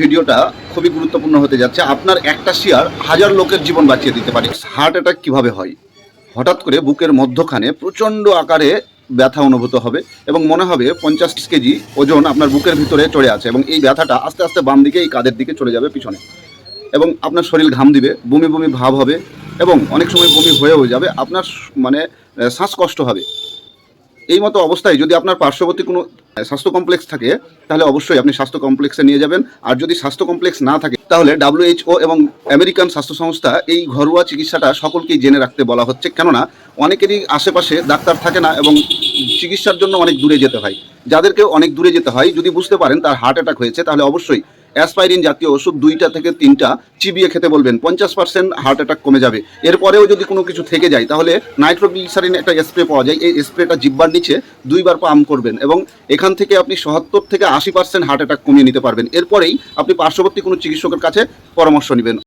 ভিডিওটা খুবই গুরুত্বপূর্ণ হতে যাচ্ছে। আপনার একটা শেয়ার হাজার লোকের জীবন বাঁচিয়ে দিতে পারে। হার্ট অ্যাটাক কিভাবে হয়? হঠাৎ করে বুকের মধ্যখানে প্রচণ্ড আকারে ব্যথা অনুভূত হবে এবং মনে হবে 50 কেজি ওজন আপনার বুকের ভিতরে চড়ে আছে, এবং এই ব্যথাটা আস্তে আস্তে বাম দিকে এই কাঁধের দিকে চলে যাবে পিছনে, এবং আপনার শরীর ঘাম দিবে, বমি বমি ভাব হবে এবং অনেক সময় বমি হয়েও যাবে। আপনার মানে শ্বাসকষ্ট হবে। এই মতো অবস্থায় যদি আপনার পার্শ্ববর্তী কোনো স্বাস্থ্য কমপ্লেক্স থাকে, তাহলে অবশ্যই আপনি স্বাস্থ্য কমপ্লেক্সে নিয়ে যাবেন। আর যদি স্বাস্থ্য কমপ্লেক্স না থাকে, তাহলে WHO এবং আমেরিকান স্বাস্থ্য সংস্থা এই ঘরোয়া চিকিৎসাটা সকলকেই জেনে রাখতে বলা হচ্ছে। কেননা অনেকেরই আশেপাশে ডাক্তার থাকে না এবং চিকিৎসার জন্য অনেক দূরে যেতে হয়। যাদেরকে অনেক দূরে যেতে হয়, যদি বুঝতে পারেন তার হার্ট অ্যাটাক হয়েছে, তাহলে অবশ্যই অ্যাসপাইরিন জাতীয় ওষুধ 2টা থেকে 3টা চিবিয়ে খেতে বলবেন। 50% হার্ট অ্যাটাক কমে যাবে। এরপরেও যদি কোনো কিছু থেকে যায়, তাহলে নাইট্রোগ্লিসারিন একটা স্প্রে পাওয়া যায়, এই স্প্রেটা জিহ্বার নিচে 2বার পাম্প করবেন এবং এখান থেকে আপনি 70 থেকে 80% হার্ট অ্যাটাক কমিয়ে নিতে পারবেন। এরপরেই আপনি পার্শ্ববর্তী কোনো চিকিৎসকের কাছে পরামর্শ নেবেন।